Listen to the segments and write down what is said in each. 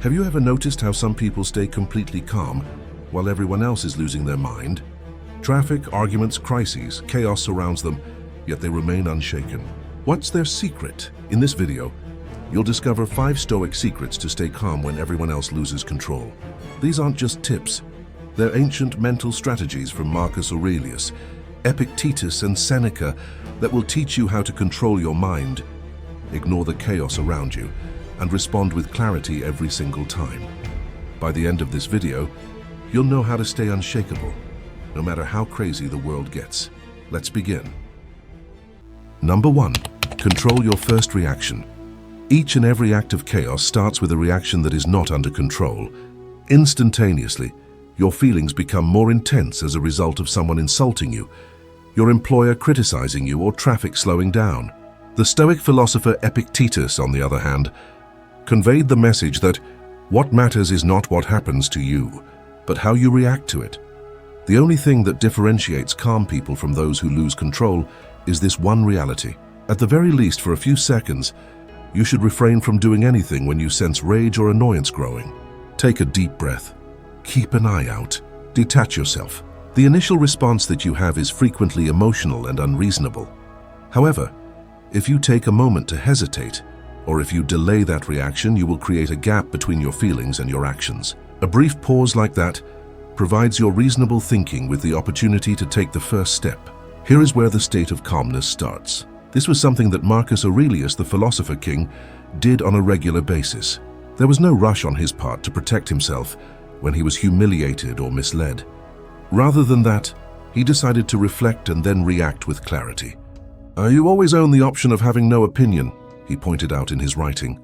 Have you ever noticed how some people stay completely calm while everyone else is losing their mind? Traffic, arguments, crises, chaos surrounds them, yet they remain unshaken. What's their secret? In this video, you'll discover 5 Stoic secrets to stay calm when everyone else loses control. These aren't just tips. They're ancient mental strategies from Marcus Aurelius, Epictetus, and Seneca that will teach you how to control your mind, ignore the chaos around you, and respond with clarity every single time. By the end of this video, you'll know how to stay unshakable, no matter how crazy the world gets. Let's begin. Number 1. Control your first reaction. Each and every act of chaos starts with a reaction that is not under control. Instantaneously, your feelings become more intense as a result of someone insulting you, your employer criticizing you, or traffic slowing down. The Stoic philosopher Epictetus, on the other hand, conveyed the message that what matters is not what happens to you, but how you react to it. The only thing that differentiates calm people from those who lose control is this one reality. At the very least, for a few seconds, you should refrain from doing anything when you sense rage or annoyance growing. Take a deep breath. Keep an eye out. Detach yourself. The initial response that you have is frequently emotional and unreasonable. However, if you take a moment to hesitate, or if you delay that reaction, you will create a gap between your feelings and your actions. A brief pause like that provides your reasonable thinking with the opportunity to take the first step. Here is where the state of calmness starts. This was something that Marcus Aurelius, the philosopher king, did on a regular basis. There was no rush on his part to protect himself when he was humiliated or misled. Rather than that, he decided to reflect and then react with clarity. You always own the option of having no opinion, he pointed out in his writing.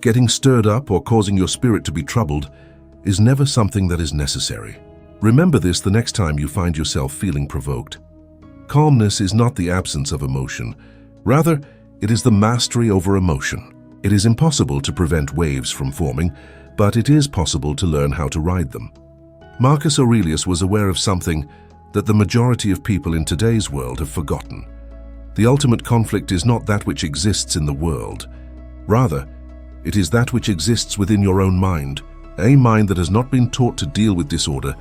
Getting stirred up or causing your spirit to be troubled is never something that is necessary. Remember this the next time you find yourself feeling provoked. Calmness is not the absence of emotion. Rather, it is the mastery over emotion. It is impossible to prevent waves from forming, but it is possible to learn how to ride them. Marcus Aurelius was aware of something that the majority of people in today's world have forgotten. The ultimate conflict is not that which exists in the world. Rather, it is that which exists within your own mind. A mind that has not been taught to deal with disorder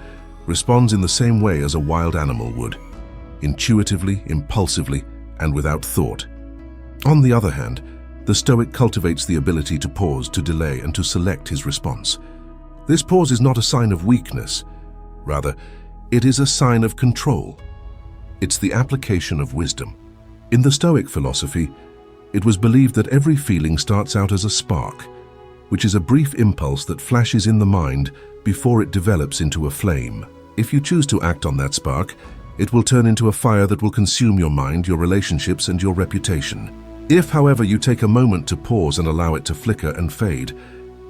responds in the same way as a wild animal would, intuitively, impulsively, and without thought. On the other hand, the Stoic cultivates the ability to pause, to delay, and to select his response. This pause is not a sign of weakness. Rather, it is a sign of control. It's the application of wisdom. In the Stoic philosophy, it was believed that every feeling starts out as a spark, which is a brief impulse that flashes in the mind before it develops into a flame. If you choose to act on that spark, it will turn into a fire that will consume your mind, your relationships, and your reputation. If, however, you take a moment to pause and allow it to flicker and fade,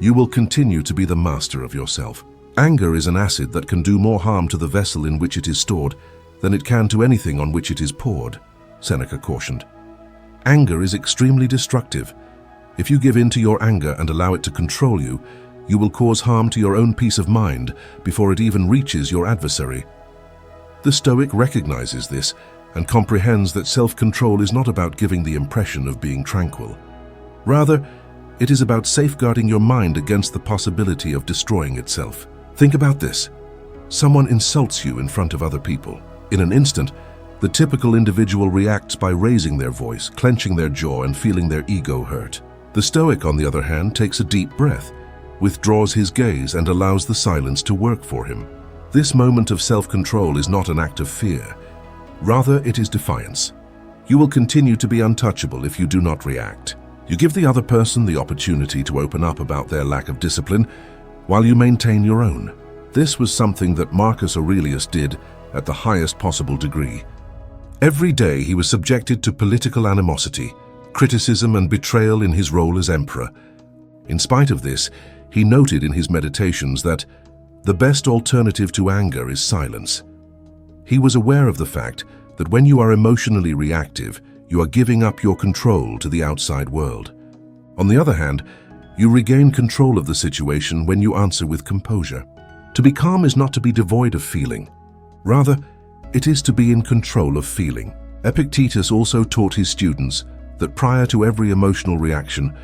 you will continue to be the master of yourself. Anger is an acid that can do more harm to the vessel in which it is stored than it can to anything on which it is poured, Seneca cautioned. Anger is extremely destructive. If you give in to your anger and allow it to control you, you will cause harm to your own peace of mind before it even reaches your adversary. The Stoic recognizes this and comprehends that self-control is not about giving the impression of being tranquil. Rather, it is about safeguarding your mind against the possibility of destroying itself. Think about this. Someone insults you in front of other people. In an instant, the typical individual reacts by raising their voice, clenching their jaw, and feeling their ego hurt. The Stoic, on the other hand, takes a deep breath, withdraws his gaze, and allows the silence to work for him. This moment of self-control is not an act of fear. Rather, it is defiance. You will continue to be untouchable if you do not react. You give the other person the opportunity to open up about their lack of discipline while you maintain your own. This was something that Marcus Aurelius did at the highest possible degree. Every day he was subjected to political animosity, criticism, and betrayal in his role as emperor. In spite of this, he noted in his meditations that the best alternative to anger is silence. He was aware of the fact that when you are emotionally reactive, you are giving up your control to the outside world. On the other hand, you regain control of the situation when you answer with composure. To be calm is not to be devoid of feeling. Rather, it is to be in control of feeling. Epictetus also taught his students that prior to every emotional reaction,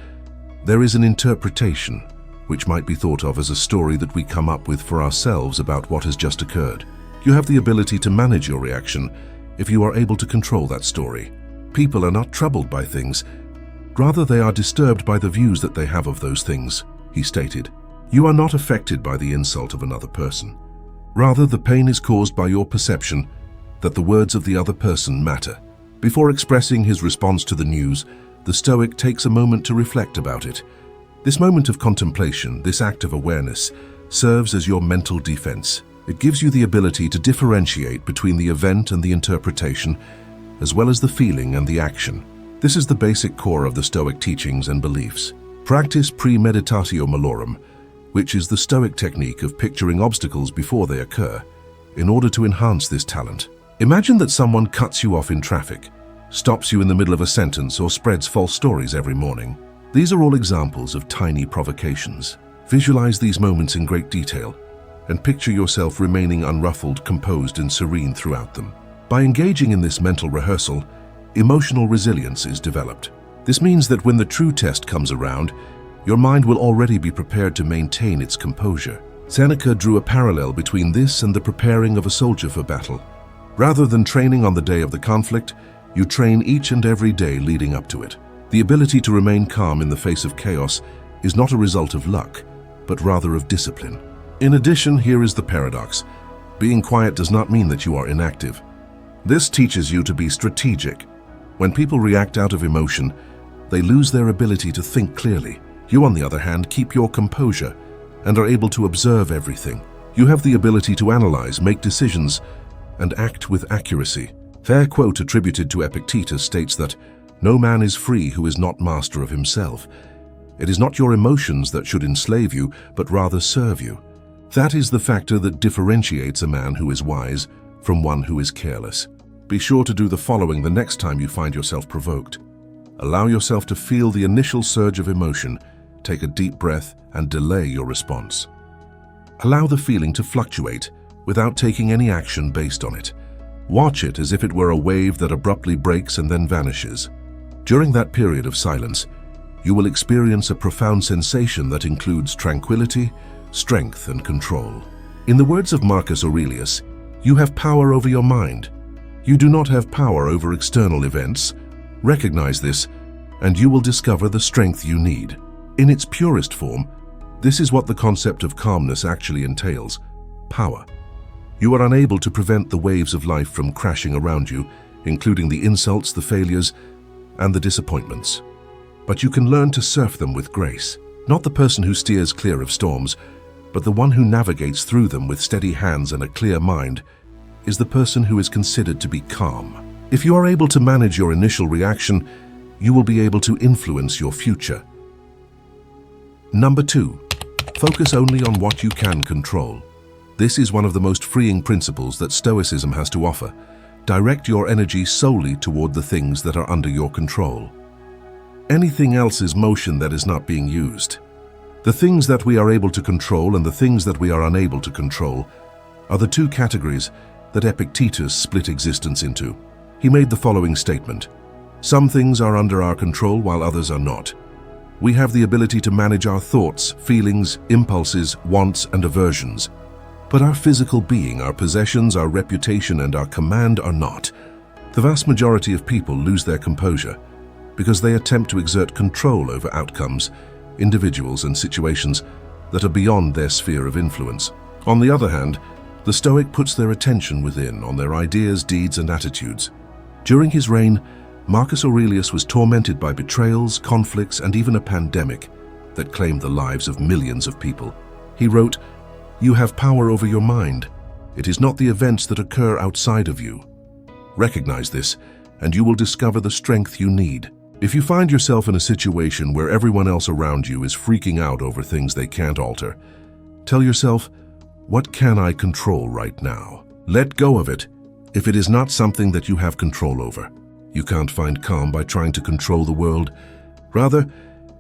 there is an interpretation, which might be thought of as a story that we come up with for ourselves about what has just occurred. You have the ability to manage your reaction if you are able to control that story. People are not troubled by things. Rather, they are disturbed by the views that they have of those things, he stated. You are not affected by the insult of another person. Rather, the pain is caused by your perception that the words of the other person matter. Before expressing his response to the news, the Stoic takes a moment to reflect about it. This moment of contemplation, this act of awareness, serves as your mental defense. It gives you the ability to differentiate between the event and the interpretation, as well as the feeling and the action. This is the basic core of the Stoic teachings and beliefs. Practice premeditatio malorum, which is the Stoic technique of picturing obstacles before they occur, in order to enhance this talent. Imagine that someone cuts you off in traffic, stops you in the middle of a sentence, or spreads false stories every morning. These are all examples of tiny provocations. Visualize these moments in great detail, and picture yourself remaining unruffled, composed, and serene throughout them. By engaging in this mental rehearsal, emotional resilience is developed. This means that when the true test comes around, your mind will already be prepared to maintain its composure. Seneca drew a parallel between this and the preparing of a soldier for battle. Rather than training on the day of the conflict, you train each and every day leading up to it. The ability to remain calm in the face of chaos is not a result of luck, but rather of discipline. In addition, here is the paradox. Being quiet does not mean that you are inactive. This teaches you to be strategic. When people react out of emotion, they lose their ability to think clearly. You, on the other hand, keep your composure and are able to observe everything. You have the ability to analyze, make decisions, and act with accuracy. Fair quote attributed to Epictetus states that, "No man is free who is not master of himself." It is not your emotions that should enslave you, but rather serve you. That is the factor that differentiates a man who is wise from one who is careless. Be sure to do the following the next time you find yourself provoked. Allow yourself to feel the initial surge of emotion, take a deep breath, and delay your response. Allow the feeling to fluctuate without taking any action based on it. Watch it as if it were a wave that abruptly breaks and then vanishes. During that period of silence, you will experience a profound sensation that includes tranquility, strength, and control. In the words of Marcus Aurelius, you have power over your mind. You do not have power over external events. Recognize this, and you will discover the strength you need. In its purest form, this is what the concept of calmness actually entails: power. You are unable to prevent the waves of life from crashing around you, including the insults, the failures, and the disappointments. But you can learn to surf them with grace. Not the person who steers clear of storms, but the one who navigates through them with steady hands and a clear mind is the person who is considered to be calm. If you are able to manage your initial reaction, you will be able to influence your future. Number 2, focus only on what you can control. This is one of the most freeing principles that Stoicism has to offer. Direct your energy solely toward the things that are under your control. Anything else is motion that is not being used. The things that we are able to control and the things that we are unable to control are the two categories that Epictetus split existence into. He made the following statement: "Some things are under our control while others are not. We have the ability to manage our thoughts, feelings, impulses, wants, and aversions. But our physical being, our possessions, our reputation, and our command are not." The vast majority of people lose their composure because they attempt to exert control over outcomes, individuals, and situations that are beyond their sphere of influence. On the other hand, the Stoic puts their attention within, on their ideas, deeds, and attitudes. During his reign, Marcus Aurelius was tormented by betrayals, conflicts, and even a pandemic that claimed the lives of millions of people. He wrote, "You have power over your mind. It is not the events that occur outside of you. Recognize this, and you will discover the strength you need." If you find yourself in a situation where everyone else around you is freaking out over things they can't alter, tell yourself, "What can I control right now?" Let go of it if it is not something that you have control over. You can't find calm by trying to control the world. Rather,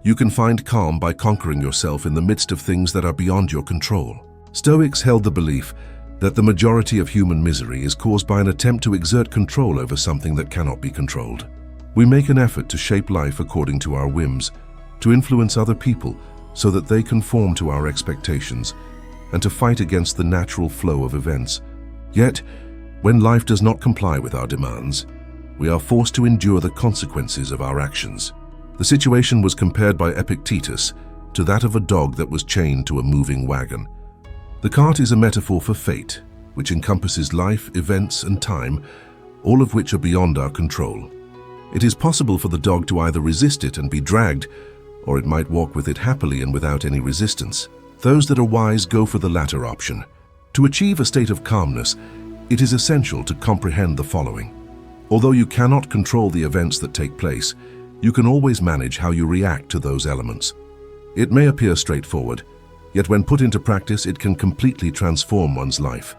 you can find calm by conquering yourself in the midst of things that are beyond your control. Stoics held the belief that the majority of human misery is caused by an attempt to exert control over something that cannot be controlled. We make an effort to shape life according to our whims, to influence other people, so that they conform to our expectations and to fight against the natural flow of events. Yet, when life does not comply with our demands, we are forced to endure the consequences of our actions. The situation was compared by Epictetus to that of a dog that was chained to a moving wagon. The cart is a metaphor for fate, which encompasses life, events, and time, all of which are beyond our control. It is possible for the dog to either resist it and be dragged, or it might walk with it happily and without any resistance. Those that are wise go for the latter option. To achieve a state of calmness, it is essential to comprehend the following. Although you cannot control the events that take place, you can always manage how you react to those elements. It may appear straightforward, yet when put into practice, it can completely transform one's life.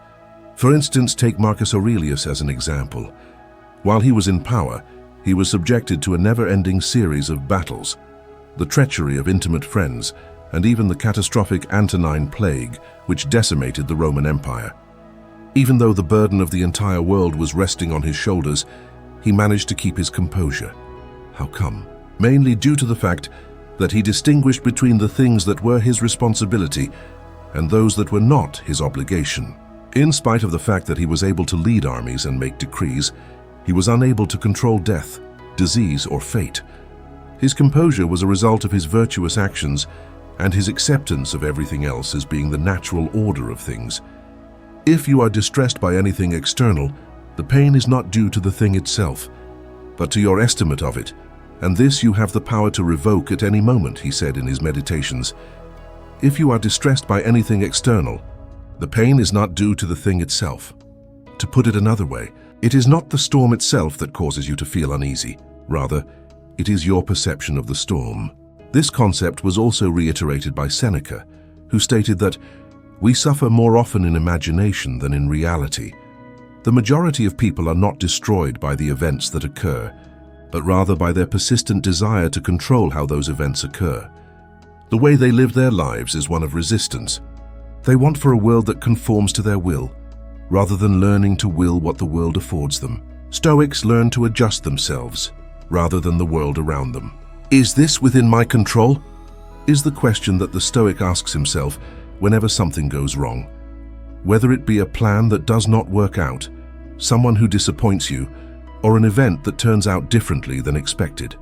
For instance, take Marcus Aurelius as an example. While he was in power, he was subjected to a never-ending series of battles, the treachery of intimate friends, and even the catastrophic Antonine Plague, which decimated the Roman Empire. Even though the burden of the entire world was resting on his shoulders, he managed to keep his composure. How come? Mainly due to the fact that he distinguished between the things that were his responsibility and those that were not his obligation. In spite of the fact that he was able to lead armies and make decrees, he was unable to control death, disease, or fate. His composure was a result of his virtuous actions and his acceptance of everything else as being the natural order of things. If you are distressed by anything external, the pain is not due to the thing itself, but to your estimate of it, and this you have the power to revoke at any moment, he said in his meditations. If you are distressed by anything external, the pain is not due to the thing itself. To put it another way, it is not the storm itself that causes you to feel uneasy. Rather, it is your perception of the storm. This concept was also reiterated by Seneca, who stated that we suffer more often in imagination than in reality. The majority of people are not destroyed by the events that occur, but rather by their persistent desire to control how those events occur. The way they live their lives is one of resistance. They want for a world that conforms to their will, rather than learning to will what the world affords them. Stoics learn to adjust themselves, rather than the world around them. Is this within my control? Is the question that the Stoic asks himself whenever something goes wrong. Whether it be a plan that does not work out, someone who disappoints you, or an event that turns out differently than expected.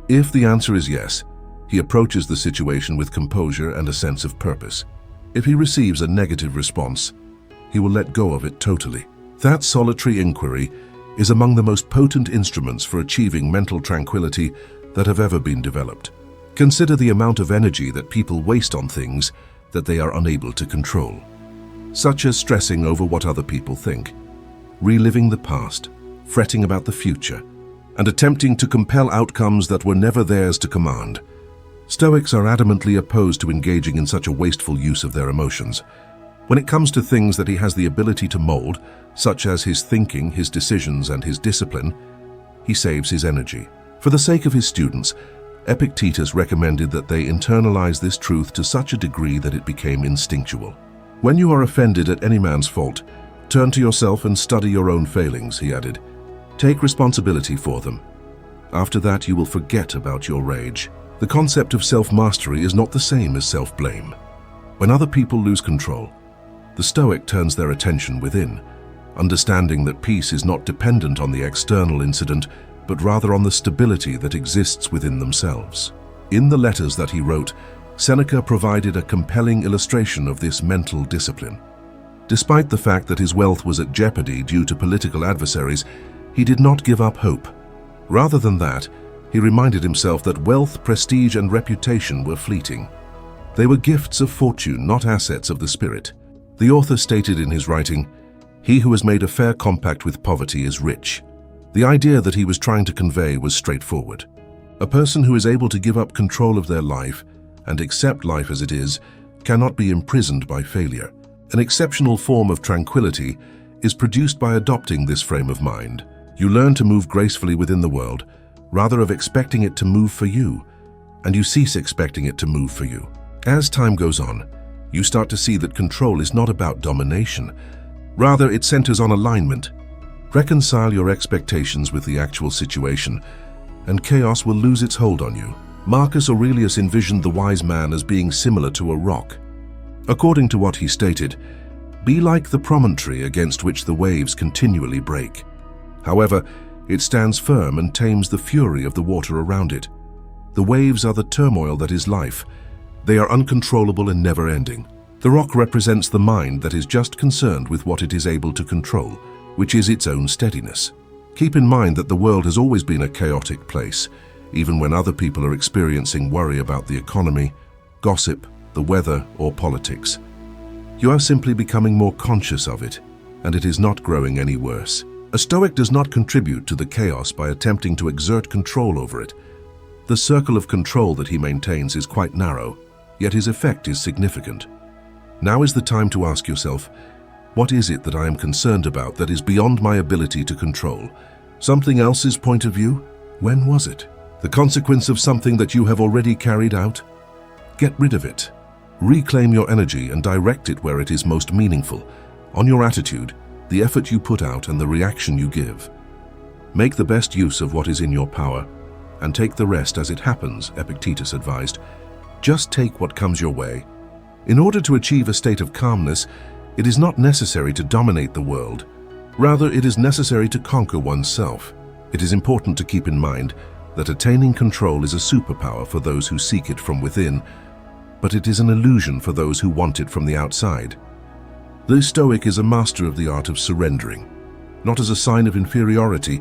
If the answer is yes, he approaches the situation with composure and a sense of purpose. If he receives a negative response, he will let go of it totally. That solitary inquiry is among the most potent instruments for achieving mental tranquility that have ever been developed. Consider the amount of energy that people waste on things that they are unable to control, such as stressing over what other people think, reliving the past, fretting about the future, and attempting to compel outcomes that were never theirs to command. Stoics are adamantly opposed to engaging in such a wasteful use of their emotions. When it comes to things that he has the ability to mold, such as his thinking, his decisions, and his discipline, he saves his energy. For the sake of his students, Epictetus recommended that they internalize this truth to such a degree that it became instinctual. When you are offended at any man's fault, turn to yourself and study your own failings, he added. Take responsibility for them. After that, you will forget about your rage. The concept of self-mastery is not the same as self-blame. When other people lose control, the Stoic turns their attention within, understanding that peace is not dependent on the external incident, but rather on the stability that exists within themselves. In the letters that he wrote, Seneca provided a compelling illustration of this mental discipline. Despite the fact that his wealth was at jeopardy due to political adversaries, he did not give up hope. Rather than that, he reminded himself that wealth, prestige, and reputation were fleeting. They were gifts of fortune, not assets of the spirit. The author stated in his writing, "He who has made a fair compact with poverty is rich." The idea that he was trying to convey was straightforward. A person who is able to give up control of their life and accept life as it is cannot be imprisoned by failure. An exceptional form of tranquility is produced by adopting this frame of mind. You learn to move gracefully within the world, rather of expecting it to move for you, and you cease expecting it to move for you. As time goes on, you start to see that control is not about domination. Rather, it centers on alignment. Reconcile your expectations with the actual situation, and chaos will lose its hold on you. Marcus Aurelius envisioned the wise man as being similar to a rock. According to what he stated, be like the promontory against which the waves continually break. However, it stands firm and tames the fury of the water around it. The waves are the turmoil that is life. They are uncontrollable and never-ending. The rock represents the mind that is just concerned with what it is able to control, which is its own steadiness. Keep in mind that the world has always been a chaotic place, even when other people are experiencing worry about the economy, gossip, the weather, or politics. You are simply becoming more conscious of it, and it is not growing any worse. A Stoic does not contribute to the chaos by attempting to exert control over it. The circle of control that he maintains is quite narrow, yet his effect is significant. Now is the time to ask yourself, what is it that I am concerned about that is beyond my ability to control? Something else's point of view? When was it? The consequence of something that you have already carried out? Get rid of it. Reclaim your energy and direct it where it is most meaningful, on your attitude, the effort you put out, and the reaction you give. Make the best use of what is in your power, and take the rest as it happens, Epictetus advised. Just take what comes your way. In order to achieve a state of calmness, it is not necessary to dominate the world. Rather, it is necessary to conquer oneself. It is important to keep in mind that attaining control is a superpower for those who seek it from within, but it is an illusion for those who want it from the outside. The Stoic is a master of the art of surrendering, not as a sign of inferiority,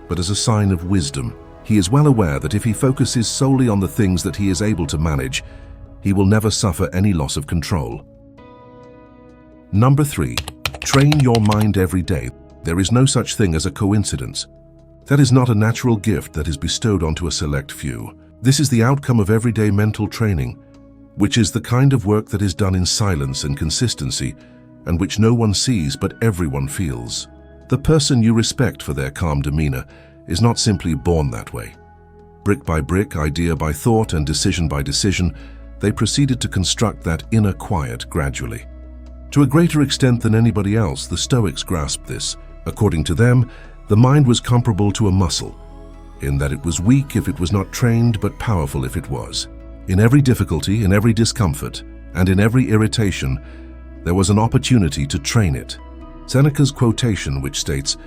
but as a sign of wisdom. He is well aware that if he focuses solely on the things that he is able to manage, he will never suffer any loss of control. Number 3. Train your mind every day. There is no such thing as a coincidence. That is not a natural gift that is bestowed onto a select few. This is the outcome of everyday mental training, which is the kind of work that is done in silence and consistency, and which no one sees but everyone feels. The person you respect for their calm demeanor is not simply born that way. Brick by brick, idea by thought, and decision by decision, they proceeded to construct that inner quiet gradually. To a greater extent than anybody else, the Stoics grasped this. According to them, the mind was comparable to a muscle, in that it was weak if it was not trained, but powerful if it was. In every difficulty, in every discomfort, and in every irritation, there was an opportunity to train it. Seneca's quotation, which states,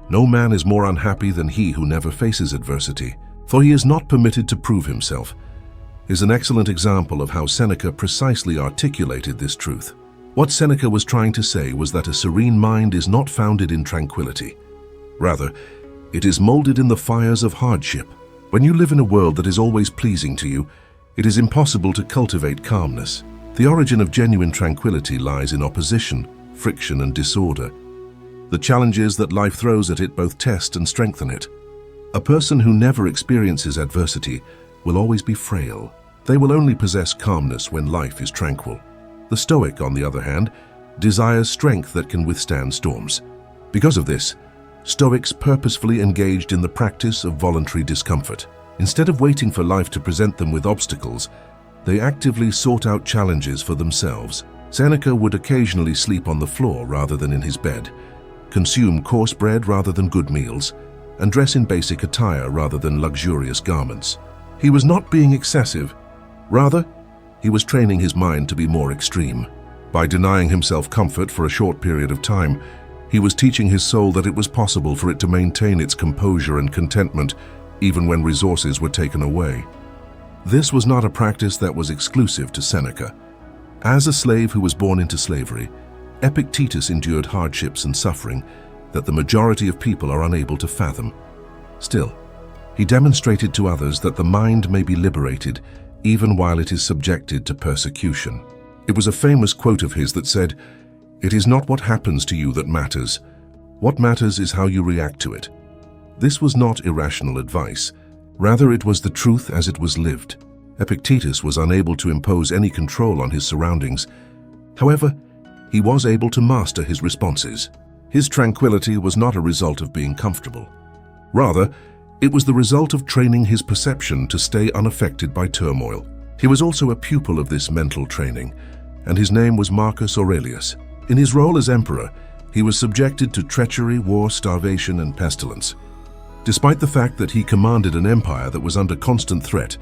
"No man is more unhappy than he who never faces adversity, for he is not permitted to prove himself," is an excellent example of how Seneca precisely articulated this truth. What Seneca was trying to say was that a serene mind is not founded in tranquility. Rather, it is molded in the fires of hardship. When you live in a world that is always pleasing to you, it is impossible to cultivate calmness. The origin of genuine tranquility lies in opposition, friction, and disorder. The challenges that life throws at it both test and strengthen it. A person who never experiences adversity will always be frail. They will only possess calmness when life is tranquil. The Stoic, on the other hand, desires strength that can withstand storms. Because of this, Stoics purposefully engaged in the practice of voluntary discomfort. Instead of waiting for life to present them with obstacles, they actively sought out challenges for themselves. Seneca would occasionally sleep on the floor rather than in his bed, consume coarse bread rather than good meals, and dress in basic attire rather than luxurious garments. He was not being excessive. Rather, he was training his mind to be more extreme. By denying himself comfort for a short period of time, he was teaching his soul that it was possible for it to maintain its composure and contentment even when resources were taken away. This was not a practice that was exclusive to Seneca. As a slave who was born into slavery, Epictetus endured hardships and suffering that the majority of people are unable to fathom. Still, he demonstrated to others that the mind may be liberated even while it is subjected to persecution. It was a famous quote of his that said, "It is not what happens to you that matters. What matters is how you react to it." This was not irrational advice. Rather, it was the truth as it was lived. Epictetus was unable to impose any control on his surroundings. However, he was able to master his responses. His tranquility was not a result of being comfortable. Rather, it was the result of training his perception to stay unaffected by turmoil. He was also a pupil of this mental training, and his name was Marcus Aurelius. In his role as emperor, he was subjected to treachery, war, starvation, and pestilence. Despite the fact that he commanded an empire that was under constant threat,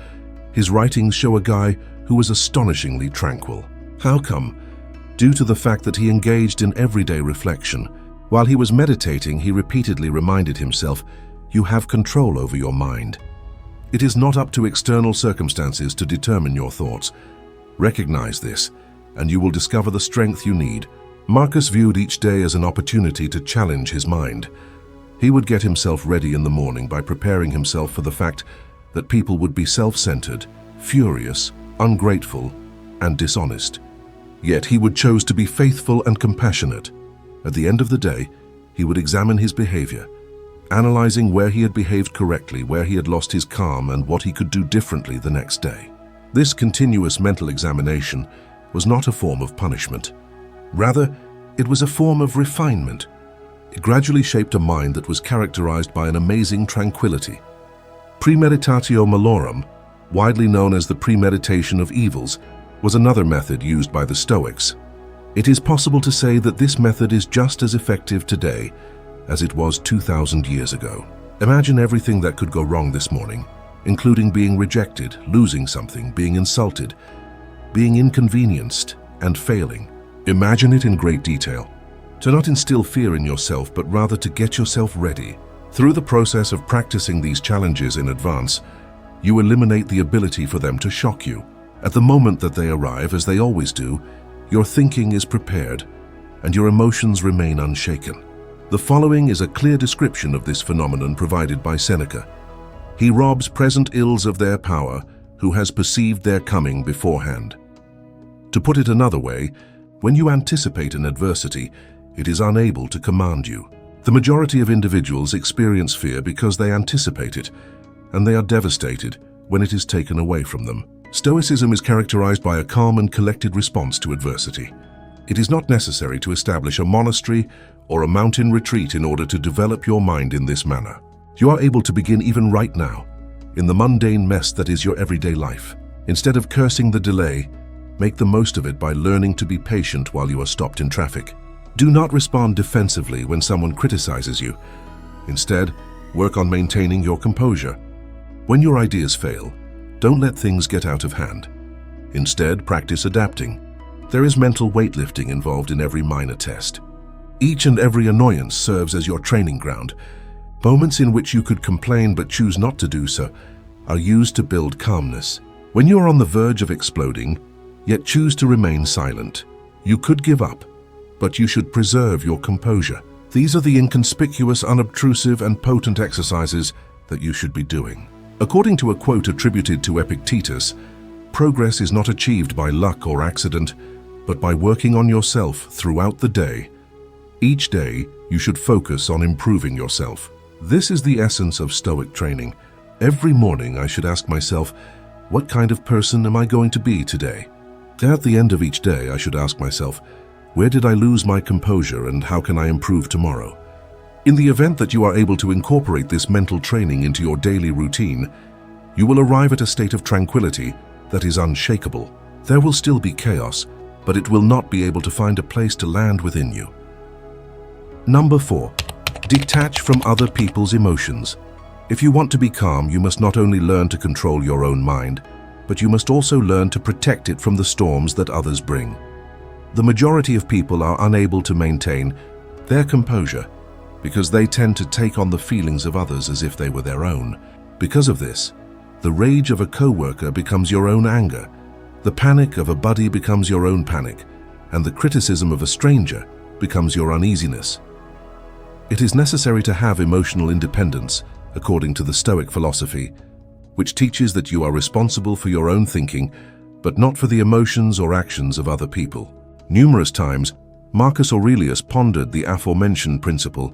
His writings show a guy who was astonishingly tranquil. How come? Due to the fact that he engaged in everyday reflection. While he was meditating, he repeatedly reminded himself, "You have control over your mind." It is not up to external circumstances to determine your thoughts. Recognize this, and you will discover the strength you need. Marcus viewed each day as an opportunity to challenge his mind. He would get himself ready in the morning by preparing himself for the fact that people would be self-centered, furious, ungrateful, and dishonest. Yet he would choose to be faithful and compassionate. At the end of the day, he would examine his behavior, analyzing where he had behaved correctly, where he had lost his calm, and what he could do differently the next day. This continuous mental examination was not a form of punishment. Rather, it was a form of refinement. It gradually shaped a mind that was characterized by an amazing tranquility. Premeditatio malorum, widely known as the premeditation of evils, was another method used by the Stoics. It is possible to say that this method is just as effective today as it was 2,000 years ago. Imagine everything that could go wrong this morning, including being rejected, losing something, being insulted, being inconvenienced, and failing. Imagine it in great detail. To not instill fear in yourself, but rather to get yourself ready. Through the process of practicing these challenges in advance, you eliminate the ability for them to shock you. At the moment that they arrive, as they always do, your thinking is prepared and your emotions remain unshaken. The following is a clear description of this phenomenon provided by Seneca. He robs present ills of their power who has perceived their coming beforehand. To put it another way, when you anticipate an adversity, it is unable to command you. The majority of individuals experience fear because they anticipate it, and they are devastated when it is taken away from them. Stoicism is characterized by a calm and collected response to adversity. It is not necessary to establish a monastery or a mountain retreat in order to develop your mind in this manner. You are able to begin even right now, in the mundane mess that is your everyday life. Instead of cursing the delay, make the most of it by learning to be patient while you are stopped in traffic. Do not respond defensively when someone criticizes you. Instead, work on maintaining your composure. When your ideas fail, don't let things get out of hand. Instead, practice adapting. There is mental weightlifting involved in every minor test. Each and every annoyance serves as your training ground. Moments in which you could complain but choose not to do so are used to build calmness. When you are on the verge of exploding, yet choose to remain silent, you could give up, but you should preserve your composure. These are the inconspicuous, unobtrusive, and potent exercises that you should be doing. According to a quote attributed to Epictetus, progress is not achieved by luck or accident, but by working on yourself throughout the day. Each day, you should focus on improving yourself. This is the essence of Stoic training. Every morning, I should ask myself, what kind of person am I going to be today? At the end of each day, I should ask myself, where did I lose my composure and how can I improve tomorrow? In the event that you are able to incorporate this mental training into your daily routine, you will arrive at a state of tranquility that is unshakable. There will still be chaos, but it will not be able to find a place to land within you. Number 4. Detach from other people's emotions. If you want to be calm, you must not only learn to control your own mind, but you must also learn to protect it from the storms that others bring. The majority of people are unable to maintain their composure because they tend to take on the feelings of others as if they were their own. Because of this, the rage of a co-worker becomes your own anger, the panic of a buddy becomes your own panic, and the criticism of a stranger becomes your uneasiness. It is necessary to have emotional independence, according to the Stoic philosophy, which teaches that you are responsible for your own thinking, but not for the emotions or actions of other people. Numerous times, Marcus Aurelius pondered the aforementioned principle.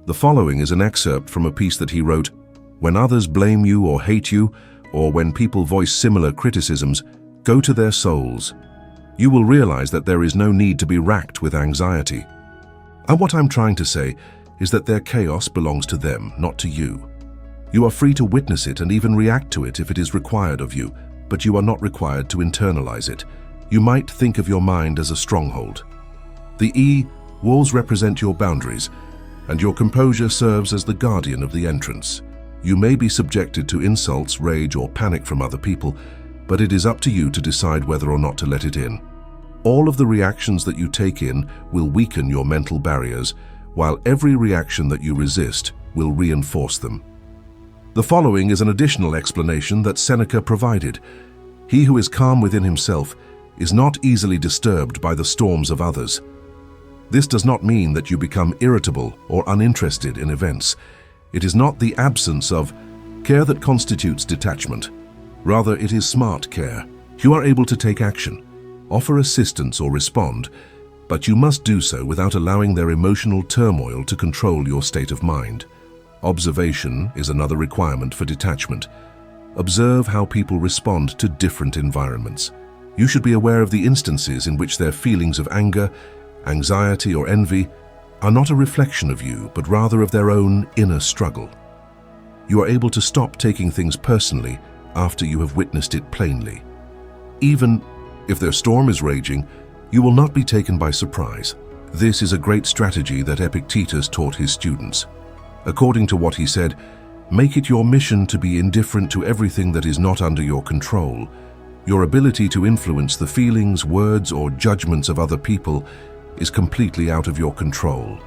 The following is an excerpt from a piece that he wrote: "When others blame you or hate you, or when people voice similar criticisms, go to their souls. You will realize that there is no need to be racked with anxiety." And what I'm trying to say is that their chaos belongs to them, not to you. You are free to witness it and even react to it if it is required of you, but you are not required to internalize it. You might think of your mind as a stronghold. The walls represent your boundaries, and your composure serves as the guardian of the entrance. You may be subjected to insults, rage, or panic from other people, but it is up to you to decide whether or not to let it in. All of the reactions that you take in will weaken your mental barriers, while every reaction that you resist will reinforce them. The following is an additional explanation that Seneca provided. He who is calm within himself is not easily disturbed by the storms of others. This does not mean that you become irritable or uninterested in events. It is not the absence of care that constitutes detachment. Rather, it is smart care. You are able to take action, offer assistance or respond, but you must do so without allowing their emotional turmoil to control your state of mind. Observation is another requirement for detachment. Observe how people respond to different environments. You should be aware of the instances in which their feelings of anger, anxiety, or envy are not a reflection of you, but rather of their own inner struggle. You are able to stop taking things personally after you have witnessed it plainly. Even if their storm is raging, you will not be taken by surprise. This is a great strategy that Epictetus taught his students. According to what he said, make it your mission to be indifferent to everything that is not under your control. Your ability to influence the feelings, words, or judgments of other people is completely out of your control.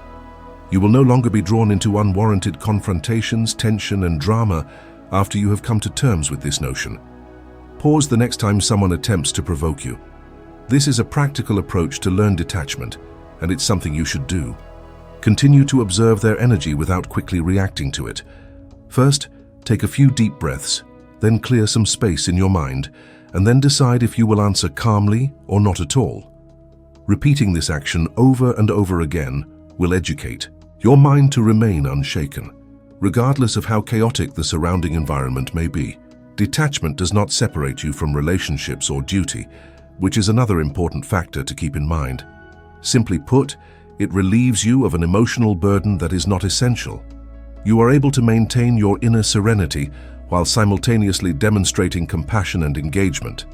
You will no longer be drawn into unwarranted confrontations, tension, and drama after you have come to terms with this notion. Pause the next time someone attempts to provoke you. This is a practical approach to learn detachment, and it's something you should do. Continue to observe their energy without quickly reacting to it. First, take a few deep breaths, then clear some space in your mind, and then decide if you will answer calmly or not at all. Repeating this action over and over again will educate your mind to remain unshaken, regardless of how chaotic the surrounding environment may be. Detachment does not separate you from relationships or duty, which is another important factor to keep in mind. Simply put, it relieves you of an emotional burden that is not essential. You are able to maintain your inner serenity while simultaneously demonstrating compassion and engagement.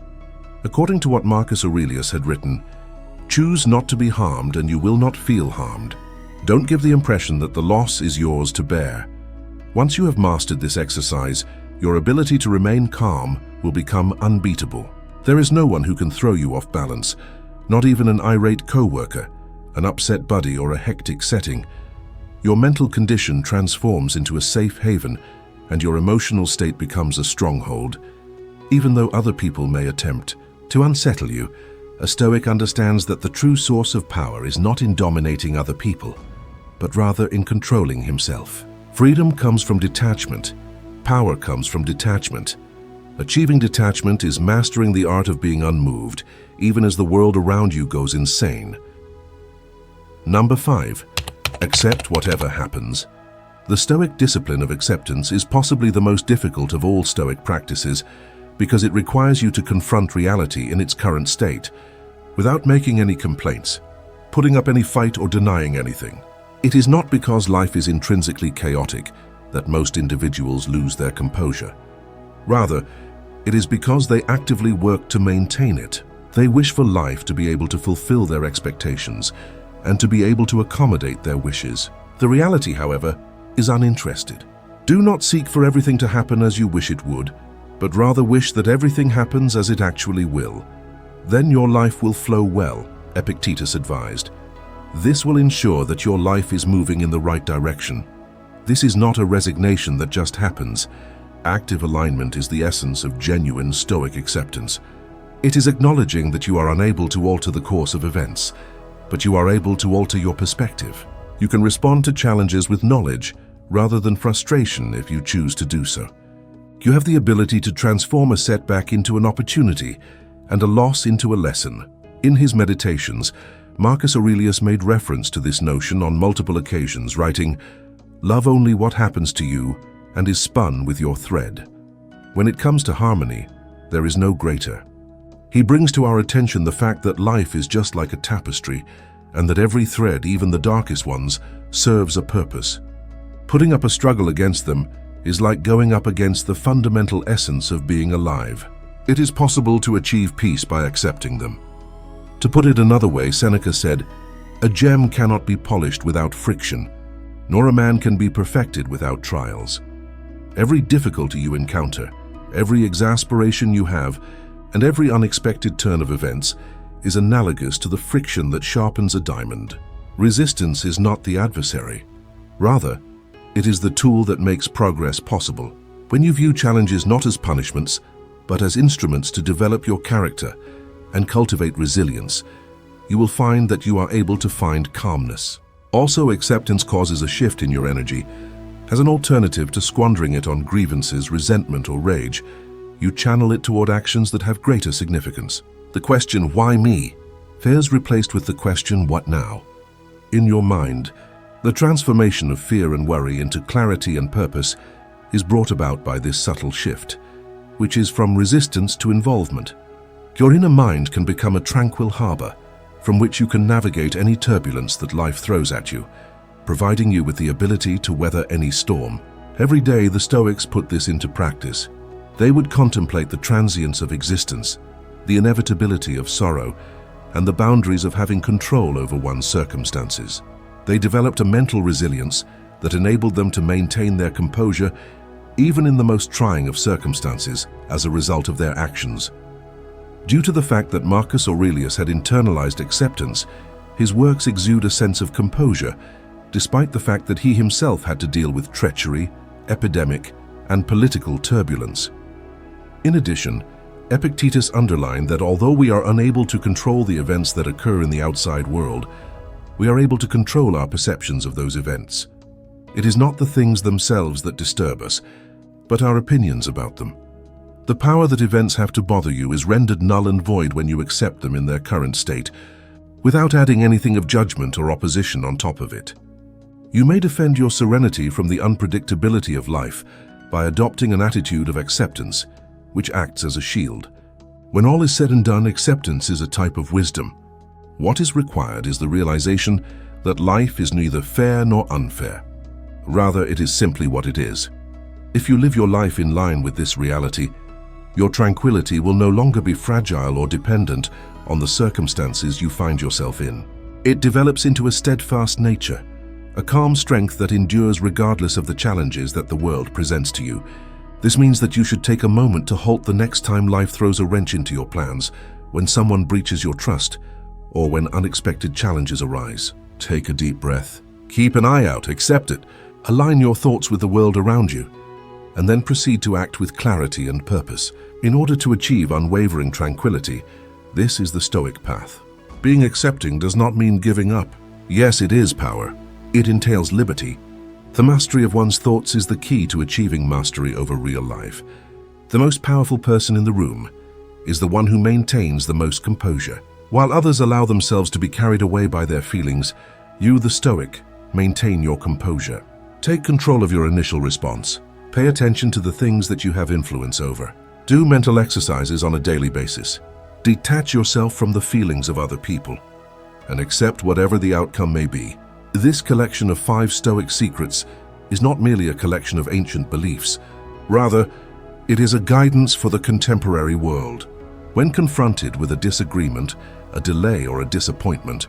According to what Marcus Aurelius had written, choose not to be harmed and you will not feel harmed. Don't give the impression that the loss is yours to bear. Once you have mastered this exercise, your ability to remain calm will become unbeatable. There is no one who can throw you off balance, not even an irate co-worker, an upset buddy, or a hectic setting. Your mental condition transforms into a safe haven, and your emotional state becomes a stronghold. Even though other people may attempt to unsettle you, a Stoic understands that the true source of power is not in dominating other people, but rather in controlling himself. Freedom comes from detachment. Power comes from detachment. Achieving detachment is mastering the art of being unmoved, even as the world around you goes insane. Number 5. Accept whatever happens. The Stoic discipline of acceptance is possibly the most difficult of all Stoic practices because it requires you to confront reality in its current state, without making any complaints, putting up any fight, or denying anything. It is not because life is intrinsically chaotic that most individuals lose their composure. Rather, it is because they actively work to maintain it. They wish for life to be able to fulfill their expectations and to be able to accommodate their wishes. The reality, however, is uninterested. Do not seek for everything to happen as you wish it would, but rather wish that everything happens as it actually will. Then your life will flow well, Epictetus advised. This will ensure that your life is moving in the right direction. This is not a resignation that just happens. Active alignment is the essence of genuine Stoic acceptance. It is acknowledging that you are unable to alter the course of events, but you are able to alter your perspective. You can respond to challenges with knowledge rather than frustration if you choose to do so. You have the ability to transform a setback into an opportunity and a loss into a lesson. In his meditations, Marcus Aurelius made reference to this notion on multiple occasions, writing, "Love only what happens to you and is spun with your thread." When it comes to harmony, there is no greater. He brings to our attention the fact that life is just like a tapestry, and that every thread, even the darkest ones, serves a purpose. Putting up a struggle against them is like going up against the fundamental essence of being alive. It is possible to achieve peace by accepting them. To put it another way, Seneca said, "A gem cannot be polished without friction, nor a man can be perfected without trials." Every difficulty you encounter, every exasperation you have, and every unexpected turn of events is analogous to the friction that sharpens a diamond. Resistance is not the adversary. Rather, it is the tool that makes progress possible. When you view challenges not as punishments, but as instruments to develop your character and cultivate resilience, you will find that you are able to find calmness. Also, acceptance causes a shift in your energy. As an alternative to squandering it on grievances, resentment, or rage, you channel it toward actions that have greater significance. The question, "Why me?" fares replaced with the question, "What now?" In your mind, the transformation of fear and worry into clarity and purpose is brought about by this subtle shift, which is from resistance to involvement. Your inner mind can become a tranquil harbor from which you can navigate any turbulence that life throws at you, providing you with the ability to weather any storm. Every day, the Stoics put this into practice. They would contemplate the transience of existence, the inevitability of sorrow, and the boundaries of having control over one's circumstances. They developed a mental resilience that enabled them to maintain their composure even in the most trying of circumstances as a result of their actions. Due to the fact that Marcus Aurelius had internalized acceptance, his works exude a sense of composure, despite the fact that he himself had to deal with treachery, epidemic, and political turbulence. In addition, Epictetus underlined that although we are unable to control the events that occur in the outside world, we are able to control our perceptions of those events. It is not the things themselves that disturb us, but our opinions about them. The power that events have to bother you is rendered null and void when you accept them in their current state, without adding anything of judgment or opposition on top of it. You may defend your serenity from the unpredictability of life by adopting an attitude of acceptance, which acts as a shield. When all is said and done, acceptance is a type of wisdom. What is required is the realization that life is neither fair nor unfair. Rather, it is simply what it is. If you live your life in line with this reality, your tranquility will no longer be fragile or dependent on the circumstances you find yourself in. It develops into a steadfast nature, a calm strength that endures regardless of the challenges that the world presents to you. This means that you should take a moment to halt the next time life throws a wrench into your plans, when someone breaches your trust, or when unexpected challenges arise. Take a deep breath. Keep an eye out, accept it. Align your thoughts with the world around you, and then proceed to act with clarity and purpose. In order to achieve unwavering tranquility, this is the Stoic path. Being accepting does not mean giving up. Yes, it is power. It entails liberty. The mastery of one's thoughts is the key to achieving mastery over real life. The most powerful person in the room is the one who maintains the most composure. While others allow themselves to be carried away by their feelings, you, the Stoic, maintain your composure. Take control of your initial response. Pay attention to the things that you have influence over. Do mental exercises on a daily basis. Detach yourself from the feelings of other people and accept whatever the outcome may be. This collection of 5 Stoic secrets is not merely a collection of ancient beliefs. Rather, it is a guidance for the contemporary world. When confronted with a disagreement, a delay, or a disappointment,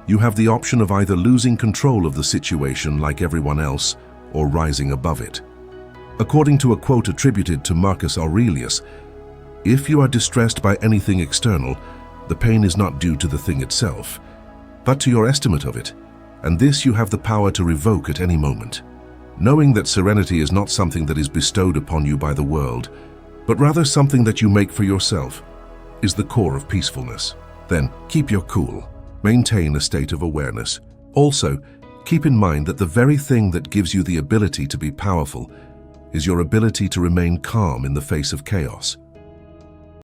you have the option of either losing control of the situation like everyone else or rising above it. According to a quote attributed to Marcus Aurelius, if you are distressed by anything external, the pain is not due to the thing itself, but to your estimate of it, and this you have the power to revoke at any moment. Knowing that serenity is not something that is bestowed upon you by the world, but rather something that you make for yourself, is the core of peacefulness. Then, keep your cool. Maintain a state of awareness. Also, keep in mind that the very thing that gives you the ability to be powerful is your ability to remain calm in the face of chaos.